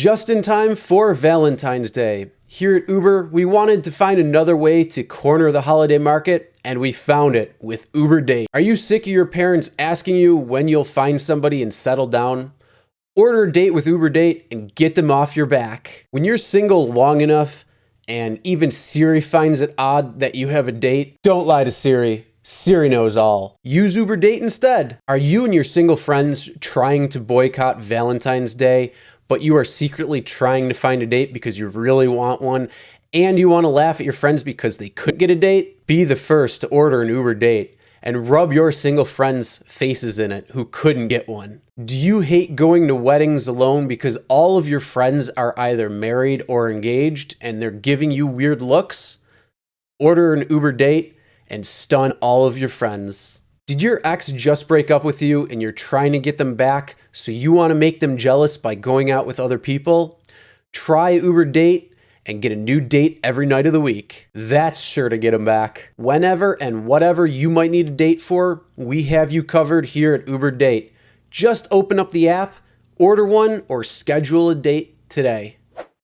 Just in time for Valentine's Day. Here at Uber, we wanted to find another way to corner the holiday market, and we found it with Uber Date. Are you sick of your parents asking you when you'll find somebody and settle down? Order a date with Uber Date and get them off your back. When you're single long enough, and even Siri finds it odd that you have a date, don't lie to Siri. Siri knows all. Use Uber Date instead. Are you and your single friends trying to boycott Valentine's Day, but you are secretly trying to find a date because you really want one, and you want to laugh at your friends because they couldn't get a date? Be the first to order an Uber Date and rub your single friends' faces in it who couldn't get one. Do you hate going to weddings alone because all of your friends are either married or engaged and they're giving you weird looks? Order an Uber Date and stun all of your friends. Did your ex just break up with you and you're trying to get them back, so you want to make them jealous by going out with other people? Try Uber Date and get a new date every night of the week. That's sure to get them back. Whenever and whatever you might need a date for, we have you covered here at Uber Date. Just open up the app, order one, or schedule a date today.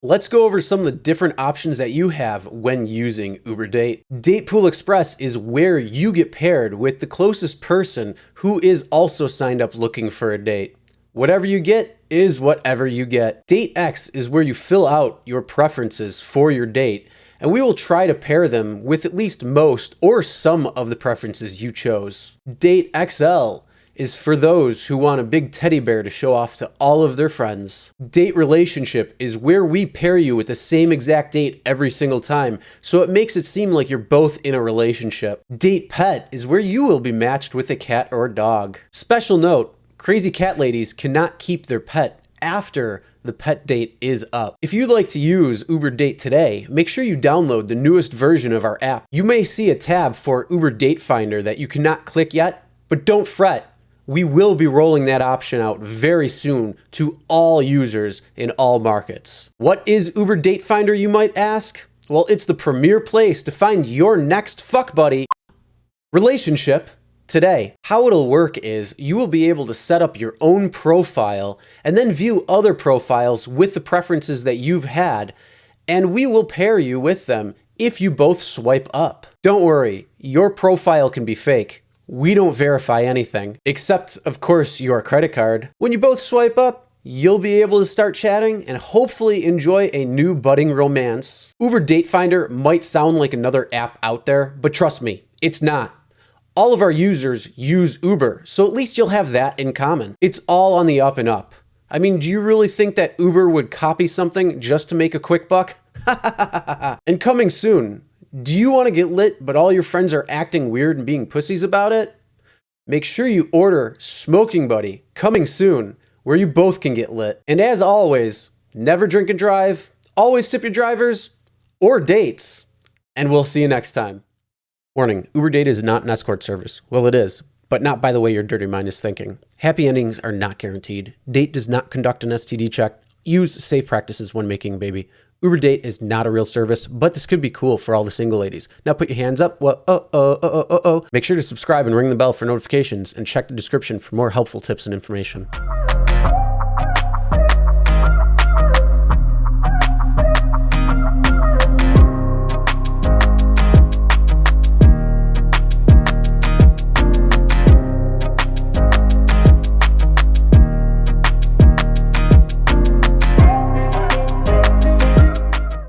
Let's go over some of the different options that you have when using Uber Date. Date Pool Express is where you get paired with the closest person who is also signed up looking for a date. Whatever you get is whatever you get. Date X is where you fill out your preferences for your date, and we will try to pair them with at least most or some of the preferences you chose. Date XL is for those who want a big teddy bear to show off to all of their friends. Date Relationship is where we pair you with the same exact date every single time, so it makes it seem like you're both in a relationship. Date Pet is where you will be matched with a cat or dog. Special note, crazy cat ladies cannot keep their pet after the pet date is up. If you'd like to use Uber Date today, make sure you download the newest version of our app. You may see a tab for Uber Date Finder that you cannot click yet, but don't fret. We will be rolling that option out very soon to all users in all markets. What is Uber Date Finder, you might ask? Well, it's the premier place to find your next fuck buddy relationship today. How it'll work is you will be able to set up your own profile and then view other profiles with the preferences that you've had, and we will pair you with them if you both swipe up. Don't worry, your profile can be fake. We don't verify anything, except, of course, your credit card. When you both swipe up, you'll be able to start chatting and hopefully enjoy a new budding romance. Uber Date Finder might sound like another app out there, but trust me, it's not. All of our users use Uber, so at least you'll have that in common. It's all on the up and up. I mean, do you really think that Uber would copy something just to make a quick buck? And coming soon, do you want to get lit, but all your friends are acting weird and being pussies about it? Make sure you order Smoking Buddy, coming soon, where you both can get lit. And as always, never drink and drive, always tip your drivers or dates, and we'll see you next time. Warning, Uber Date is not an escort service. Well, it is, but not by the way your dirty mind is thinking. Happy endings are not guaranteed. Date does not conduct an STD check. Use safe practices when making a baby. Uber Date is not a real service, but this could be cool for all the single ladies. Now put your hands up. Make sure to subscribe and ring the bell for notifications, and check the description for more helpful tips and information.